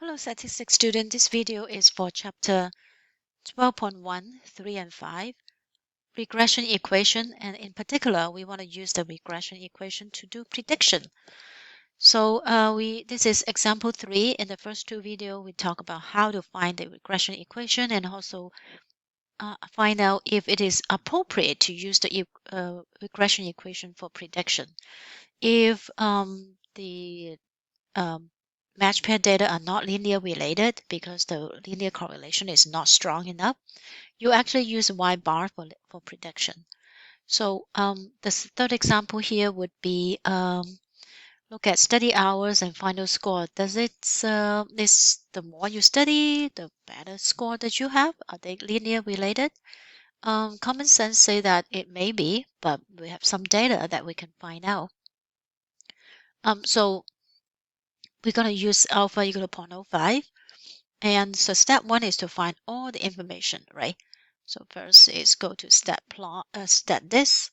Hello statistics student, this video is for chapter 12.1, 3 and 5, regression equation, and in particular we want to use the regression equation to do prediction. So this is example 3. In the first two videos we talk about how to find the regression equation and also find out if it is appropriate to use the regression equation for prediction. If the match pair data are not linear related because the linear correlation is not strong enough, you actually use y bar for prediction. So the third example here would be look at study hours and final score. Does it is the more you study, the better score that you have? Are they linear related? Common sense say that it may be, but we have some data that we can find out. So we're going to use alpha equal to 0.05. And so step 1 is to find all the information, right? So first is go to stat this.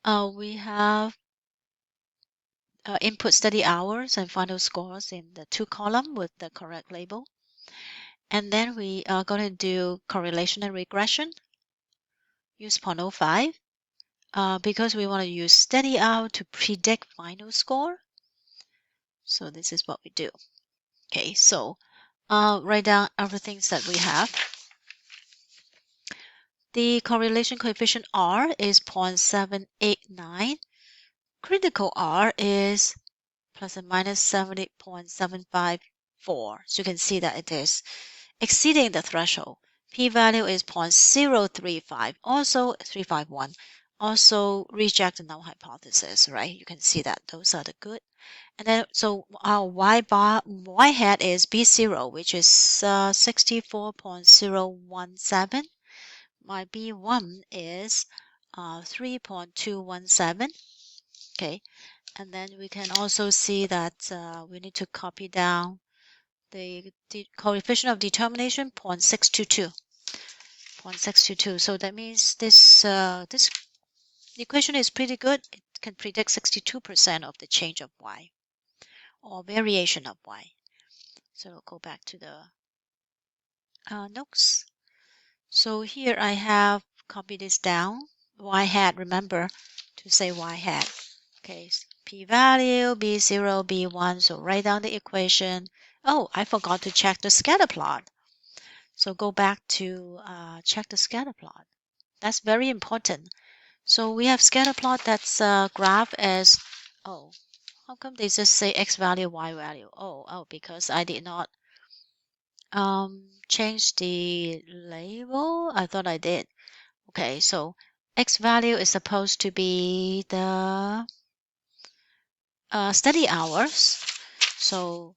We have input study hours and final scores in the 2 column with the correct label. And then we are going to do correlation and regression. Use 0.05 because we want to use study hour to predict final score. So this is what we do. Okay, so write down everything that we have. The correlation coefficient R is 0.789. Critical R is plus or minus 70.754. So you can see that it is exceeding the threshold. P-value is 0.035, also 351. Also reject the null hypothesis, right? You can see that those are the good. And then so our y hat is B0, which is 64.017. My B1 is 3.217. Okay, and then we can also see that we need to copy down the coefficient of determination 0.622. 0.622. So that means this this equation is pretty good. It can predict 62% of the change of y or variation of y. So we'll go back to the notes. So here I have copied this down. Y hat, remember to say y hat. Okay, p-value, b0, b1. So write down the equation. Oh, I forgot to check the scatter plot. So go back to check the scatter plot. That's very important. So we have scatter plot that's graph as, oh, how come they just say x value, y value? Oh, because I did not change the label. I thought I did. Okay, so x value is supposed to be the study hours. So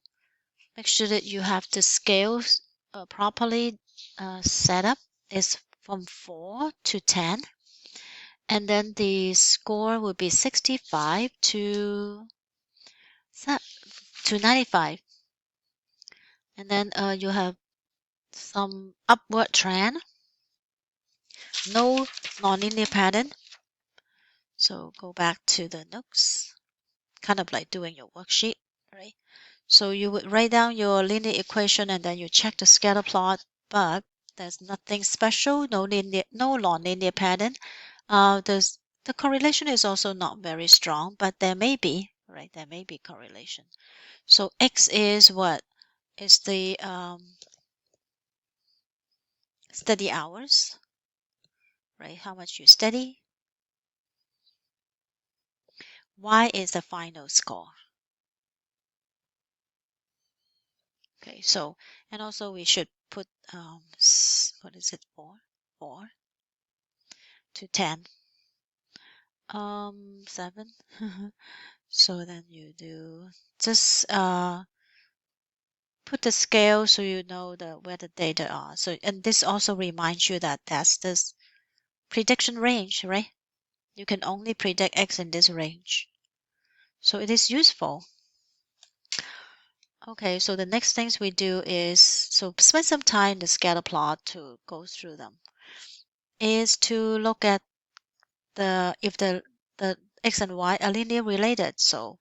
make sure that you have the scales properly set up. Is from 4 to 10. And then the score will be 65 to 95. And then you have some upward trend. No nonlinear pattern. So go back to the notes. Kind of like doing your worksheet, right? So you would write down your linear equation and then you check the scatter plot, but there's nothing special, no nonlinear pattern. The correlation is also not very strong, but there may be, right? There may be correlation. So X is what? Is the study hours, right? How much you study. Y is the final score. Okay, so, and also we should put, what is it for? 4 to 10. 7. So then you do just put the scale so you know where the data are. So, and this also reminds you that that's this prediction range, right? You can only predict X in this range. So it is useful. Okay, so the next things we do is, so spend some time in the scatter plot to go through them, is to look at if the X and Y are linear related. So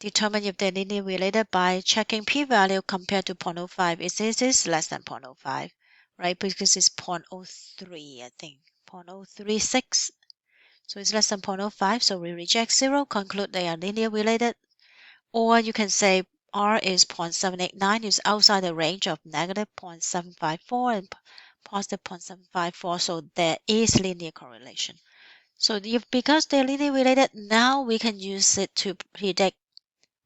determine if they're linearly related by checking p-value compared to 0.05. It is less than 0.05, right? Because it's 0.03, I think, 0.036. So it's less than 0.05, so we reject 0, conclude they are linearly related. Or you can say R is 0.789, is outside the range of negative 0.754 and positive 0.754, so there is linear correlation. So because they're linearly related, now we can use it to predict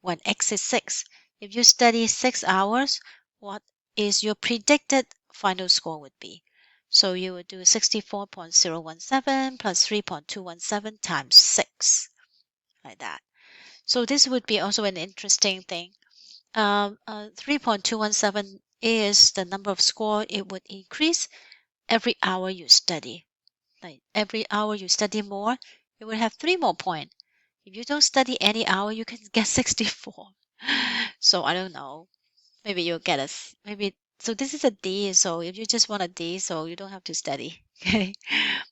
when x is 6. If you study 6 hours, what is your predicted final score would be? So you would do 64.017 plus 3.217 times 6, like that. So this would be also an interesting thing. 3.217 is the number of score it would increase every hour you study. Like every hour you study more, you will have 3 more points. If you don't study any hour, you can get 64. So I don't know. Maybe you'll get maybe. So this is a D. So if you just want a D, so you don't have to study. Okay.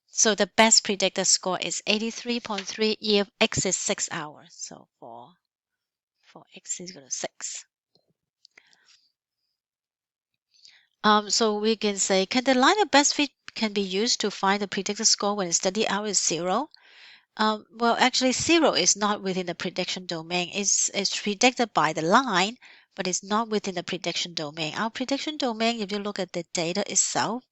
So the best predicted score is 83.3 if X is 6 hours. So for X is equal to 6. So we can say, can the line of best fit can be used to find the predicted score when the study hour is 0? Well, actually, 0 is not within the prediction domain. It's predicted by the line, but it's not within the prediction domain. Our prediction domain, if you look at the data itself,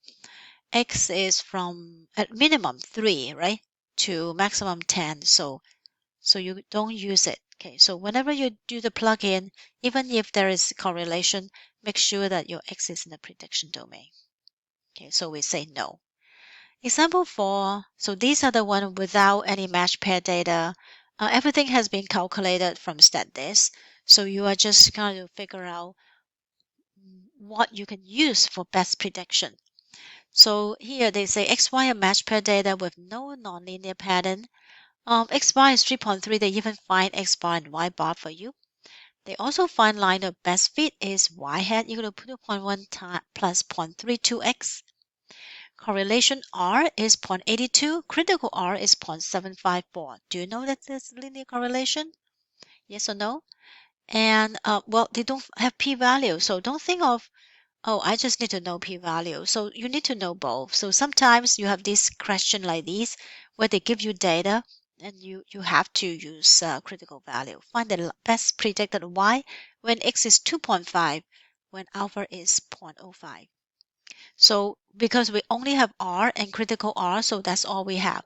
X is from at minimum 3, right, to maximum 10. So you don't use it. Okay, so whenever you do the plugin, even if there is correlation, make sure that your X is in the prediction domain. Okay, so we say no. Example 4. So these are the one without any match pair data. Everything has been calculated from StatDisk. So you are just going to figure out what you can use for best prediction. So here they say XY are match pair data with no nonlinear pattern. X bar is 3.3. They even find X bar and Y bar for you. They also find line of best fit is Y hat equal to 2.1 plus 0.32X. Correlation R is 0.82. Critical R is 0.754. Do you know that there's linear correlation? Yes or no? And well, they don't have p-value, so don't think of, oh, I just need to know p-value. So you need to know both. So sometimes you have this question like this where they give you data and you have to use critical value. Find the best predicted Y when X is 2.5, when alpha is 0.05. So because we only have R and critical R, so that's all we have.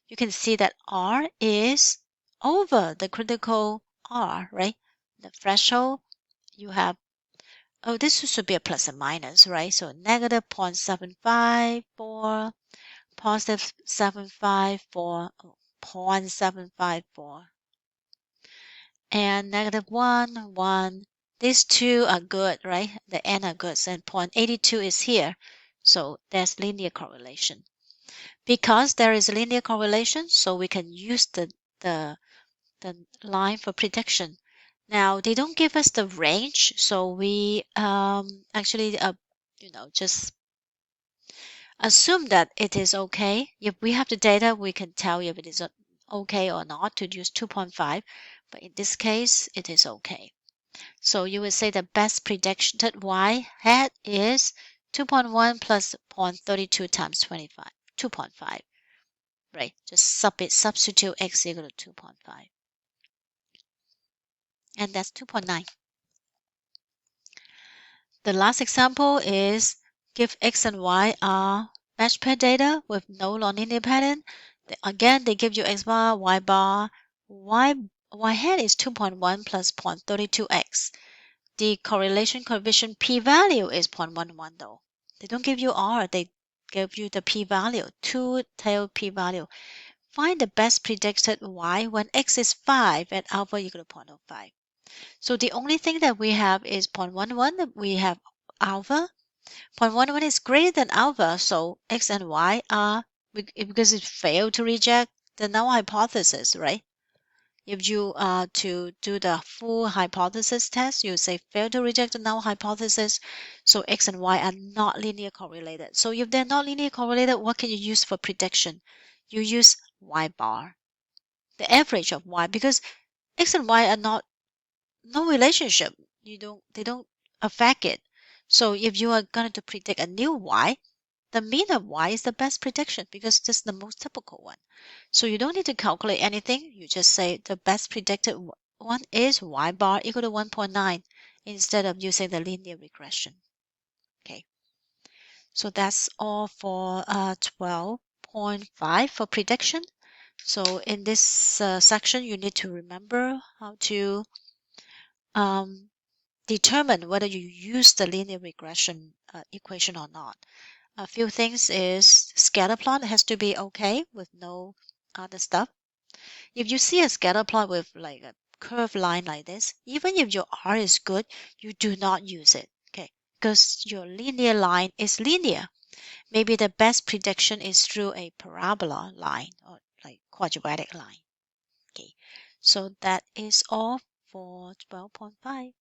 You can see that R is over the critical R, right? The threshold, you have, oh, this should be a plus and minus, right? So negative 0.754, positive 754, 0.754, and negative 1, 1. These two are good, right? The N are good, and 0.82 is here. So there's linear correlation. Because there is linear correlation, so we can use the line for prediction. Now they don't give us the range, so we actually just assume that it is okay. If we have the data, we can tell if it is okay or not to use 2.5, but in this case, it is okay. So you would say the best predicted Y hat is 2.1 plus 0.32 times 25, 2.5, right? Just substitute X equal to 2.5. And that's 2.9. The last example is give X and Y are match pair data with no nonlinear pattern. Again, they give you X bar, Y bar. Y hat is 2.1 plus 0.32X. The correlation coefficient p-value is 0.11 though. They don't give you R, they give you the p-value, two-tailed p-value. Find the best predicted Y when X is 5 and alpha equal to 0.05. So the only thing that we have is 0.11, we have alpha. 0.11 is greater than alpha, so X and Y are, because it failed to reject the null hypothesis, right? If you to do the full hypothesis test, you say fail to reject the null hypothesis. So X and Y are not linear correlated. So if they're not linear correlated, what can you use for prediction? You use Y bar, the average of Y, because X and Y are not no relationship. They don't affect it. So if you are going to predict a new y, the mean of y is the best prediction because this is the most typical one. So you don't need to calculate anything. You just say the best predicted one is y bar equal to 1.9 instead of using the linear regression. Okay. So that's all for 12.5 for prediction. So in this section, you need to remember how to determine whether you use the linear regression equation or not. A few things is scatter plot has to be okay with no other stuff. If you see a scatter plot with like a curved line like this, even if your R is good, you do not use it, okay? Because your linear line is linear. Maybe the best prediction is through a parabola line or like quadratic line. Okay, so that is all for 12.5.